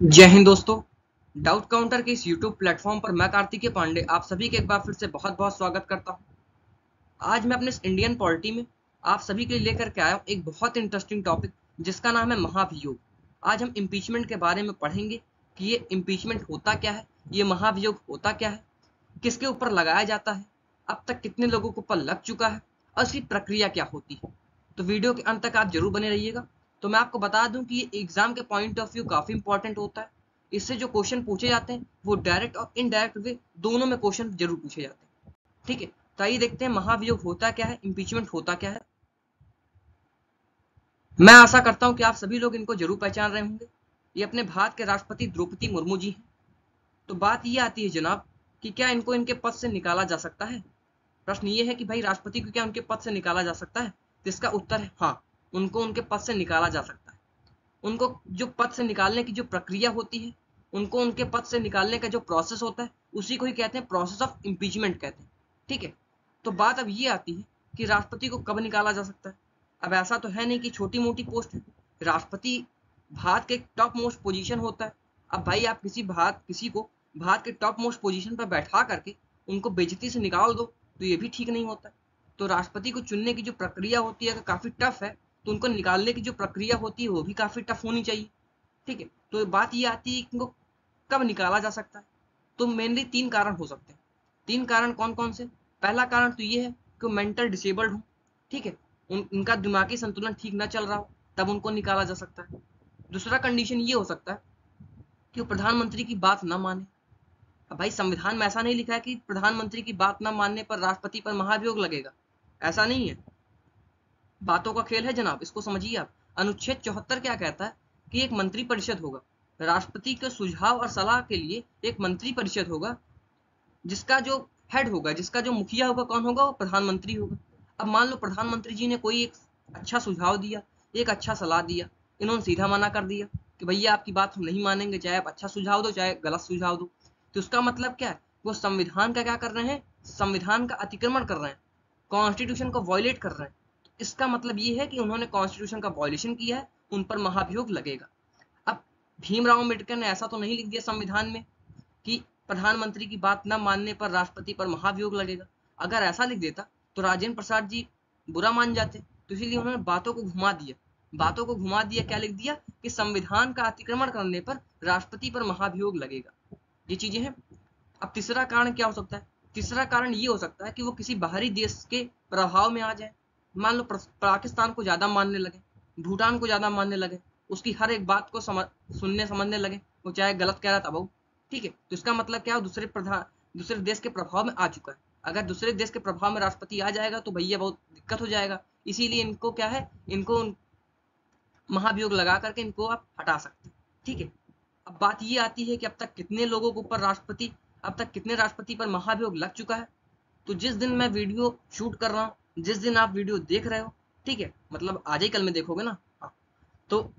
जय हिंद दोस्तों। Doubt counter के इस यूट्यूब प्लेटफॉर्म पर मैं कार्तिकेय पांडे आप सभी के एक बार फिर से बहुत बहुत स्वागत करता हूं। आज मैं अपने इस इंडियन पॉलिटी में आप सभी के लिए लेकर के आया हूं एक बहुत इंटरेस्टिंग टॉपिक जिसका नाम है महाभियोग। आज हम इम्पीचमेंट के बारे में पढ़ेंगे कि ये इम्पीचमेंट होता क्या है, ये महाभियोग होता क्या है, किसके ऊपर लगाया जाता है, अब तक कितने लोगों के ऊपर लग चुका है और इसकी प्रक्रिया क्या होती है। तो वीडियो के अंत तक आप जरूर बने रहिएगा। तो मैं आपको बता दूं कि ये एग्जाम के पॉइंट ऑफ व्यू काफी इंपॉर्टेंट होता है। इससे जो क्वेश्चन पूछे जाते हैं वो डायरेक्ट और इनडायरेक्ट वे दोनों में क्वेश्चन जरूर पूछे जाते हैं। ठीक है, तो आइए देखते हैं महाभियोग होता क्या है, इम्पीचमेंट होता क्या है। मैं आशा करता हूं कि आप सभी लोग इनको जरूर पहचान रहे होंगे। ये अपने भारत के राष्ट्रपति द्रौपदी मुर्मू जी हैं। तो बात ये आती है जनाब कि क्या इनको इनके पद से निकाला जा सकता है। प्रश्न ये है कि भाई राष्ट्रपति को क्या उनके पद से निकाला जा सकता है। तो इसका उत्तर है हाँ, उनको उनके पद से निकाला जा सकता है। उनको जो पद से निकालने की जो प्रक्रिया होती है, उनको उनके पद से निकालने का जो प्रोसेस होता है उसी को ही कहते हैं प्रोसेस ऑफ इम्पीचमेंट कहते हैं। ठीक है, तो बात अब ये आती है कि राष्ट्रपति को कब निकाला जा सकता है। अब ऐसा तो है नहीं कि छोटी मोटी पोस्ट है। राष्ट्रपति भारत के टॉप मोस्ट पोजीशन होता है। अब भाई आप किसी को भारत के टॉप मोस्ट पोजीशन पर बैठा करके उनको बेइज्जती से निकाल दो तो ये भी ठीक नहीं होता। तो राष्ट्रपति को चुनने की जो प्रक्रिया होती है अगर काफी टफ है तो उनको निकालने की जो प्रक्रिया होती है वो भी काफी टफ होनी चाहिए। ठीक है, तो बात ये आती है कि इनको कब निकाला जा सकता है। तो मेनली तीन कारण हो सकते हैं। तीन कारण कौन कौन से। पहला कारण तो ये है कि मेंटल डिसेबल्ड हो। ठीक है, उनका दिमागी संतुलन ठीक ना चल रहा हो, तब उनको निकाला जा सकता है। दूसरा कंडीशन ये हो सकता है कि वो प्रधानमंत्री की बात ना माने। अब भाई संविधान में ऐसा नहीं लिखा है कि प्रधानमंत्री की बात ना मानने पर राष्ट्रपति पर महाभियोग लगेगा। ऐसा नहीं है, बातों का खेल है जनाब, इसको समझिए आप। अनुच्छेद 74 क्या कहता है कि एक मंत्री परिषद होगा। राष्ट्रपति के सुझाव और सलाह के लिए एक मंत्री परिषद होगा जिसका जो हेड होगा, जिसका जो मुखिया होगा, कौन होगा, वो प्रधानमंत्री होगा। अब मान लो प्रधानमंत्री जी ने कोई एक अच्छा सुझाव दिया, एक अच्छा सलाह दिया, इन्होंने सीधा मना कर दिया कि भैया आपकी बात हम नहीं मानेंगे, चाहे आप अच्छा सुझाव दो चाहे गलत सुझाव दो। तो उसका मतलब क्या है, वो संविधान का क्या कर रहे हैं, संविधान का अतिक्रमण कर रहे हैं, कॉन्स्टिट्यूशन को वायलेट कर रहे हैं। इसका मतलब ये है कि उन्होंने कॉन्स्टिट्यूशन का वायलेशन किया है, उन पर महाभियोग लगेगा। अब भीमराव अम्बेडकर ने ऐसा तो नहीं लिख दिया संविधान में कि प्रधानमंत्री की बात न मानने पर राष्ट्रपति पर महाभियोग लगेगा। अगर ऐसा लिख देता तो राजेंद्र प्रसाद जी बुरा मान जाते। तो इसीलिए उन्होंने बातों को घुमा दिया। बातों को घुमा दिया, क्या लिख दिया कि संविधान का अतिक्रमण करने पर राष्ट्रपति पर महाभियोग लगेगा। ये चीजें हैं। अब तीसरा कारण क्या हो सकता है। तीसरा कारण ये हो सकता है कि वो किसी बाहरी देश के प्रभाव में आ जाए। मान लो पाकिस्तान को ज्यादा मानने लगे, भूटान को ज्यादा मानने लगे, उसकी हर एक बात को सुनने समझने लगे, वो चाहे गलत कह रहा था वो। ठीक है, तो इसका मतलब क्या है, दूसरे देश के प्रभाव में आ चुका है। अगर दूसरे देश के प्रभाव में राष्ट्रपति आ जाएगा तो भैया बहुत दिक्कत हो जाएगा। इसीलिए इनको क्या है, इनको महाभियोग लगा करके इनको आप हटा सकते हैं। ठीक है, अब बात ये आती है कि अब तक कितने लोगों के ऊपर अब तक कितने राष्ट्रपति पर महाभियोग लग चुका है। तो जिस दिन मैं वीडियो शूट कर रहा हूँ, जिस दिन आप वीडियो देख रहे हो, ठीक है, मतलब आज ही कल में देखोगे ना, हाँ, तो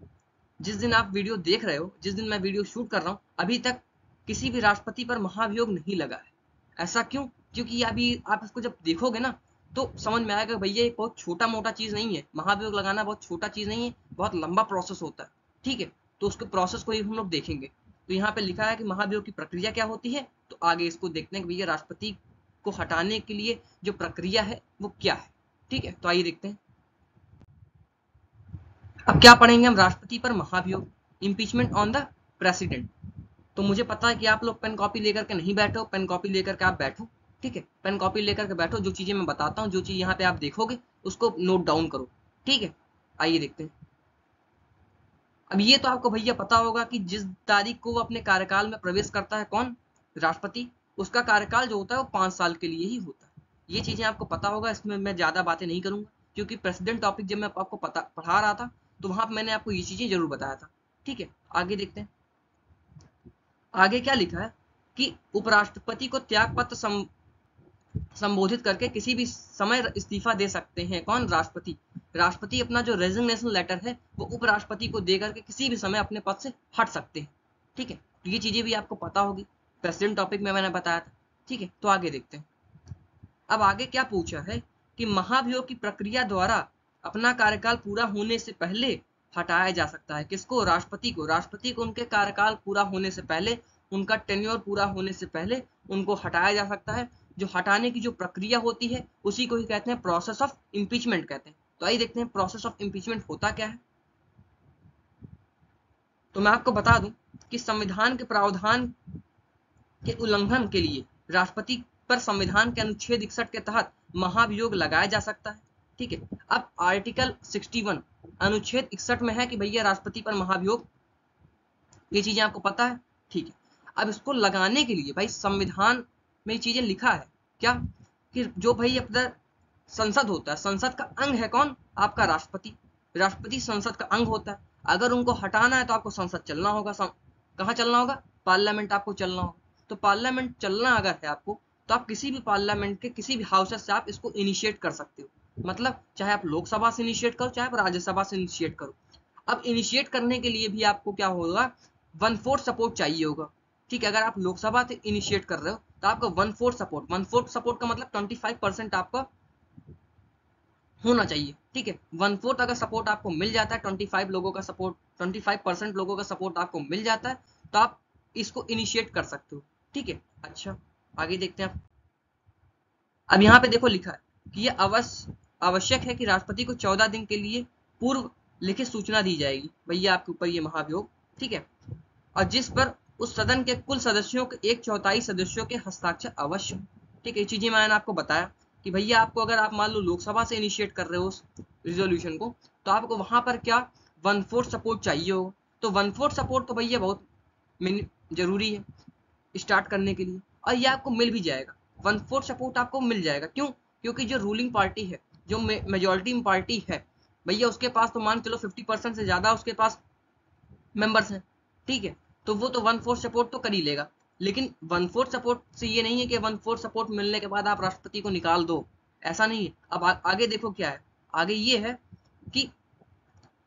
जिस दिन आप वीडियो देख रहे हो, जिस दिन मैं वीडियो शूट कर रहा हूँ, अभी तक किसी भी राष्ट्रपति पर महाभियोग नहीं लगा है। ऐसा क्यों, क्योंकि अभी आप इसको जब देखोगे ना तो समझ में आएगा भैया ये बहुत छोटा मोटा चीज नहीं है, महाभियोग लगाना बहुत छोटा चीज नहीं है, बहुत लंबा प्रोसेस होता है। ठीक है, तो उसके प्रोसेस को ही हम लोग देखेंगे। तो यहाँ पे लिखा है कि महाभियोग की प्रक्रिया क्या होती है, तो आगे इसको देखते हैं कि भैया राष्ट्रपति को हटाने के लिए जो प्रक्रिया है वो क्या है। ठीक है, तो आइए देखते हैं। अब क्या पढ़ेंगे हम, राष्ट्रपति पर महाभियोग, इम्पीचमेंट ऑन द प्रेसिडेंट। तो मुझे पता है कि आप लोग पेन कॉपी लेकर के नहीं बैठो, पेन कॉपी लेकर के आप बैठो। ठीक है, पेन कॉपी लेकर के बैठो, जो चीजें मैं बताता हूँ, जो चीज यहाँ पे आप देखोगे उसको नोट डाउन करो। ठीक है, आइए देखते हैं। अब ये तो आपको भैया पता होगा कि जिस तारीख को वो अपने कार्यकाल में प्रवेश करता है, कौन, राष्ट्रपति, उसका कार्यकाल जो होता है वो 5 साल के लिए ही होता है। ये चीजें आपको पता होगा, इसमें मैं ज्यादा बातें नहीं करूंगा, क्योंकि प्रेसिडेंट टॉपिक जब मैं आपको पढ़ा रहा था तो वहां पर मैंने आपको ये चीजें जरूर बताया था। ठीक है, आगे देखते हैं। आगे क्या लिखा है कि उपराष्ट्रपति को त्याग पत्र संबोधित करके किसी भी समय इस्तीफा दे सकते हैं, कौन, राष्ट्रपति। राष्ट्रपति अपना जो रेजिग्नेशन लेटर है वो उपराष्ट्रपति को दे करके किसी भी समय अपने पद से हट सकते हैं। ठीक है, तो ये चीजें भी आपको पता होगी, प्रेसिडेंट टॉपिक में मैंने बताया था। ठीक है, तो आगे देखते हैं। अब आगे क्या पूछा है कि महाभियोग की प्रक्रिया द्वारा अपना कार्यकाल पूरा होने से पहले हटाया जा सकता है। किसको? राष्ट्रपति को। राष्ट्रपति को उनके कार्यकाल पूरा होने से पहले, उनका टेन्योर पूरा होने से पहले उनको हटाया जा सकता है। जो हटाने की जो प्रक्रिया होती है उसी को ही कहते हैं प्रोसेस ऑफ इम्पीचमेंट कहते हैं। तो आइए देखते हैं प्रोसेस ऑफ इम्पीचमेंट होता क्या है। तो मैं आपको बता दूं कि संविधान के प्रावधान के उल्लंघन के लिए राष्ट्रपति पर संविधान के अनुच्छेद 61 के तहत महाभियोग लगाया जा सकता है। ठीक है, अब आर्टिकल 61 अनुच्छेद 61 में है कि भैया राष्ट्रपति पर महाभियोग, ये चीजें आपको पता है। ठीक है, अब इसको लगाने के लिए भाई संविधान में ये चीजें लिखा है क्या कि जो भाई अपना संसद होता है, संसद का अंग है कौन? आपका राष्ट्रपति। राष्ट्रपति संसद का अंग होता है। अगर उनको हटाना है तो आपको संसद चलना होगा। कहाँ चलना होगा? पार्लियामेंट आपको चलना होगा। तो पार्लियामेंट चलना अगर है आपको, तो आप किसी भी पार्लियामेंट के किसी भी हाउसेस से आप इसको इनिशिएट कर सकते हो। मतलब चाहे आप लोकसभा से इनिशिएट करो, चाहे आप राज्यसभा से इनिशिएट करो। अब इनिशिएट करने के लिए भी आपको क्या होगा? 1/4 सपोर्ट चाहिए होगा। ठीक है, अगर आप लोकसभा से इनिशिएट कर रहे हो तो आपको 1/4 सपोर्ट, 1/4 सपोर्ट का मतलब 25% आपका होना चाहिए। ठीक है, 1/4 अगर सपोर्ट आपको मिल जाता है, 25 लोगों का सपोर्ट, 25% लोगों का सपोर्ट आपको मिल जाता है, तो आप इसको इनिशिएट कर सकते हो। ठीक है, अच्छा आगे देखते हैं आप। अब यहाँ पे देखो लिखा है कि ये आवश्यक है कि राष्ट्रपति को 14 दिन के लिए पूर्व लिखित सूचना दी जाएगी भैया आपके ऊपर ये महाभियोग। ठीक है, और जिस पर उस सदन के कुल सदस्यों के 1/4 सदस्यों के हस्ताक्षर अवश्य। ठीक है, ये चीजें मैंने आपको बताया कि भैया आपको अगर आप मान लो लोकसभा से इनिशिएट कर रहे हो उस रिजोल्यूशन को, तो आपको वहां पर क्या 1/4 सपोर्ट चाहिए होगा। तो 1/4 सपोर्ट तो भैया बहुत जरूरी है स्टार्ट करने के लिए, और ये आपको मिल भी जाएगा। 1/4 सपोर्ट आपको मिल जाएगा। क्यों? क्योंकि जो रूलिंग पार्टी है, जो मेजोरिटी पार्टी है भैया, उसके पास तो मान चलो 50% से ज्यादा उसके पास मेंबर्स हैं। ठीक है, तो वो तो 1/4 सपोर्ट तो कर ही लेगा। लेकिन 1/4 सपोर्ट से ये नहीं है कि 1/4 सपोर्ट मिलने के बाद आप राष्ट्रपति को निकाल दो, ऐसा नहीं है। अब आगे देखो क्या है। आगे ये है कि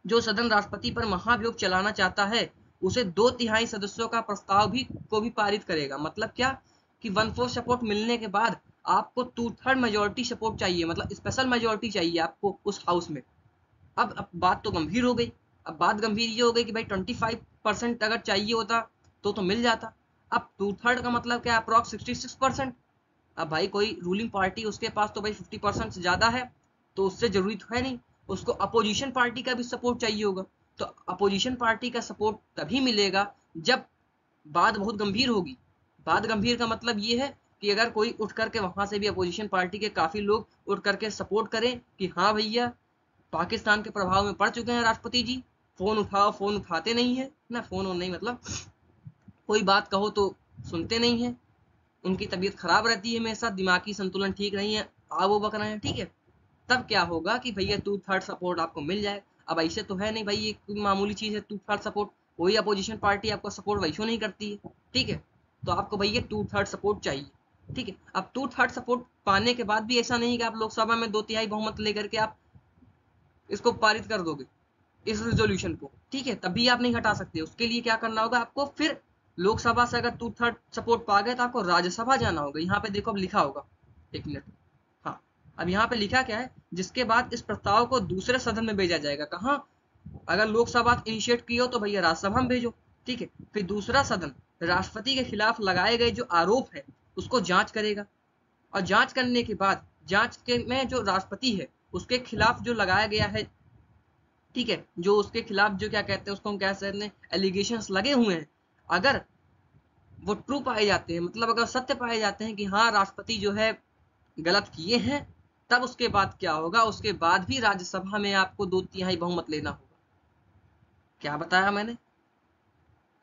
जो सदन राष्ट्रपति पर महाभियोग चलाना चाहता है उसे 2/3 सदस्यों का प्रस्ताव को भी पारित करेगा। मतलब क्या कि 1/4 सपोर्ट मिलने के बाद आपको 2/3 मेजोरिटी सपोर्ट चाहिए, मतलब स्पेशल मेजोरिटी चाहिए आपको उस हाउस में। अब बात तो गंभीर हो गई। अब बात गंभीर ये हो गई कि भाई 25% अगर चाहिए होता तो मिल जाता। अब 2/3 का मतलब क्या? अप्रॉक्स 66%। अब भाई कोई रूलिंग पार्टी उसके पास तो भाई 50% से ज्यादा है, तो उससे जरूरी तो है नहीं, उसको अपोजिशन पार्टी का भी सपोर्ट चाहिए होगा। तो अपोजिशन पार्टी का सपोर्ट तभी मिलेगा जब बात बहुत गंभीर होगी। बात गंभीर का मतलब ये है कि अगर कोई उठ करके वहां से भी अपोजिशन पार्टी के काफी लोग उठ करके सपोर्ट करें कि हाँ भैया पाकिस्तान के प्रभाव में पड़ चुके हैं राष्ट्रपति जी, फोन उठाओ, फोन उठाते नहीं है ना, फोन नहीं मतलब कोई बात कहो तो सुनते नहीं है, उनकी तबीयत खराब रहती है, मेरे साथ दिमागी संतुलन ठीक नहीं है, वो बक रहे हैं। ठीक है, तब क्या होगा कि भैया 2/3 सपोर्ट आपको मिल जाए। अब ऐसे तो है नहीं भाई, ये कोई मामूली चीज है 2/3 सपोर्ट, वही अपोजिशन पार्टी आपका सपोर्ट वैसे नहीं करती है। ठीक है, तो आपको भैया 2/3 सपोर्ट चाहिए। ठीक है, अब 2/3 सपोर्ट पाने के बाद भी ऐसा नहीं कि आप लोकसभा में 2/3 बहुमत लेकर के आप इसको पारित कर दोगे इस रिजोल्यूशन को। ठीक है, तभी आप नहीं हटा सकते। उसके लिए क्या करना होगा आपको? फिर लोकसभा से अगर 2/3 सपोर्ट पा गए तो आपको राज्यसभा जाना होगा। यहाँ पे देखो अब लिखा होगा, एक मिनट। हाँ, अब यहाँ पे लिखा क्या है? जिसके बाद इस प्रस्ताव को दूसरे सदन में भेजा जाएगा। कहाँ? अगर लोकसभा इनिशिएट की हो तो भैया राज्यसभा में भेजो। ठीक है, फिर दूसरा सदन राष्ट्रपति के खिलाफ लगाए गए जो आरोप है उसको जांच करेगा, और जांच करने के बाद जांच के में जो राष्ट्रपति है उसके खिलाफ जो लगाया गया है, ठीक है, जो उसके खिलाफ जो क्या कहते हैं उसको हम कह सकते हैं एलिगेशंस लगे हुए हैं, अगर वो ट्रू पाए जाते हैं, मतलब अगर सत्य पाए जाते हैं कि हाँ राष्ट्रपति जो है गलत किए हैं, तब उसके बाद क्या होगा? उसके बाद भी राज्यसभा में आपको 2/3 बहुमत लेना होगा। क्या बताया मैंने?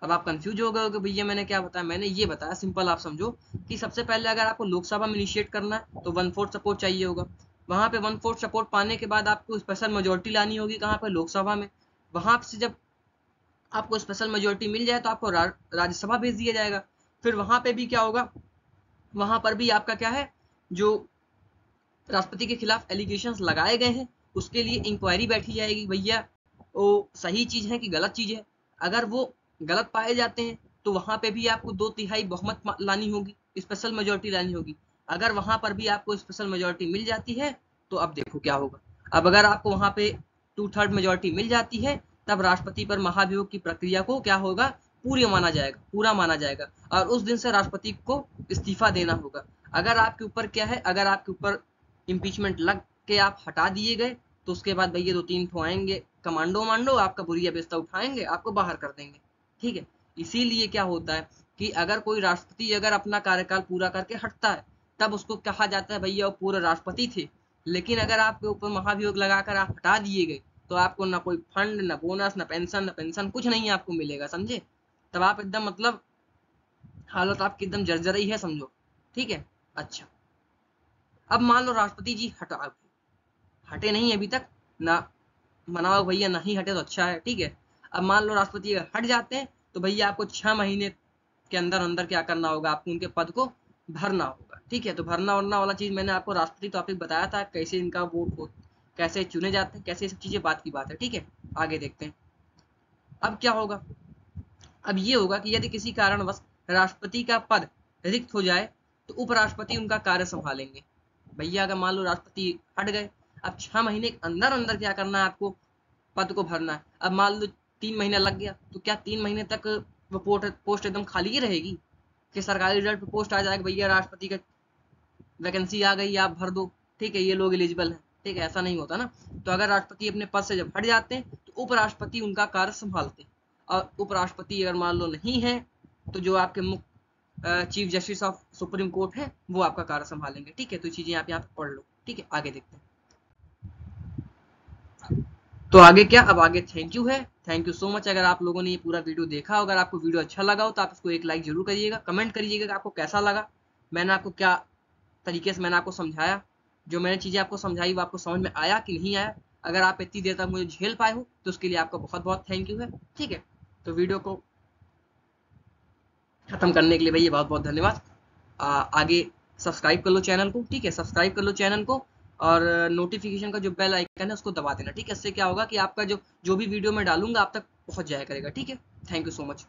अब आप कंफ्यूज हो गए हो कि भैया मैंने क्या बताया? मैंने ये बताया, सिंपल आप समझो कि सबसे पहले अगर आपको लोकसभा में इनिशिएट करना है तो 1/4 सपोर्ट चाहिए होगा। वहां पे 1/4 सपोर्ट पाने के बाद आपको स्पेशल मेजोरिटी लानी होगी। कहाँ पे? लोकसभा में। वहां से जब आपको स्पेशल मेजोरिटी मिल जाए तो आपको राज्यसभा भेज दिया जाएगा। फिर वहां पे भी क्या होगा? वहां पर भी आपका क्या है, जो राष्ट्रपति के खिलाफ एलिगेशंस लगाए गए हैं उसके लिए इंक्वायरी बैठी जाएगी। भैया वो सही चीज है कि गलत चीज है? अगर वो गलत पाए जाते हैं तो वहां पे भी आपको 2/3 बहुमत लानी होगी, स्पेशल मेजोरिटी लानी होगी। अगर वहां पर भी आपको स्पेशल मेजोरिटी मिल जाती है तो अब देखो क्या होगा। अब अगर आपको वहां पे 2/3 मेजोरिटी मिल जाती है तब राष्ट्रपति पर महाभियोग की प्रक्रिया को क्या होगा, पूरा माना जाएगा और उस दिन से राष्ट्रपति को इस्तीफा देना होगा। अगर आपके ऊपर क्या है, अगर आपके ऊपर इम्पीचमेंट लग के आप हटा दिए गए तो उसके बाद भैया 2-3 ठो आएंगे कमांडो आपका बुरिया बेस्ता उठाएंगे, आपको बाहर कर देंगे। ठीक है, इसीलिए क्या होता है कि अगर कोई राष्ट्रपति अगर अपना कार्यकाल पूरा करके हटता है तब उसको कहा जाता है भैया वो पूरे राष्ट्रपति थे। लेकिन अगर आपके ऊपर महाभियोग लगाकर आप हटा दिए गए तो आपको ना कोई फंड, ना बोनस, ना पेंशन कुछ नहीं आपको मिलेगा, समझे। तब आप एकदम मतलब हालत आपकी एकदम जर्जर ही है, समझो। ठीक है, अच्छा अब मान लो राष्ट्रपति जी हटे नहीं अभी तक, ना मनाओ भैया, नहीं हटे तो अच्छा है। ठीक है, अब मान लो राष्ट्रपति हट जाते हैं तो भैया आपको 6 महीने के अंदर अंदर क्या करना होगा, आपको उनके पद को भरना होगा। ठीक है, तो भरना वाला चीज मैंने आपको राष्ट्रपति टॉपिक बताया था, कैसे इनका वोट हो, कैसे चुने जाते हैं, कैसे सब चीजें बात की बात है। ठीक है, आगे देखते हैं अब क्या होगा। अब ये होगा कि यदि किसी कारणवश राष्ट्रपति का पद रिक्त हो जाए तो उपराष्ट्रपति उनका कार्य संभालेंगे। भैया अगर मान लो राष्ट्रपति हट गए, अब 6 महीने के अंदर अंदर क्या करना है, आपको पद को भरना है। अब मान लो 3 महीना लग गया तो क्या 3 महीने तक वो पोस्ट एकदम खाली ही रहेगी कि सरकारी रिजल्ट पे पोस्ट आ जाएगा भैया राष्ट्रपति का वैकेंसी आ गई, आप भर दो, ठीक है, ये लोग एलिजिबल हैं। ठीक है, ऐसा नहीं होता ना। तो अगर राष्ट्रपति अपने पद से जब हट जाते हैं तो उपराष्ट्रपति उनका कार्य संभालते हैं। और उपराष्ट्रपति अगर मान लो नहीं है तो जो आपके मुख्य chief justice of supreme court है वो आपका कार्य संभालेंगे। ठीक है, तो चीजें आप यहाँ पे पढ़ लो। ठीक है, आगे देखते हैं। तो आगे क्या, अब आगे थैंक यू है, थैंक यू सो मच। अगर आप लोगों ने ये पूरा वीडियो देखा, अगर आपको वीडियो अच्छा लगा हो तो आप इसको एक लाइक जरूर करिएगा, कमेंट करिएगा कि आपको कैसा लगा, मैंने आपको क्या तरीके से मैंने आपको समझाया, जो मैंने चीजें आपको समझाई वो आपको समझ में आया कि नहीं आया। अगर आप इतनी देर तक मुझे झेल पाए हो तो उसके लिए आपका बहुत बहुत थैंक यू है। ठीक है, तो वीडियो को खत्म करने के लिए भैया बहुत बहुत धन्यवाद। आगे सब्सक्राइब कर लो चैनल को। ठीक है, सब्सक्राइब कर लो चैनल को और नोटिफिकेशन का जो बेल आइकन है उसको दबा देना। ठीक है, इससे क्या होगा कि आपका जो भी वीडियो मैं डालूंगा आप तक पहुंच जाया करेगा। ठीक है, थैंक यू सो मच।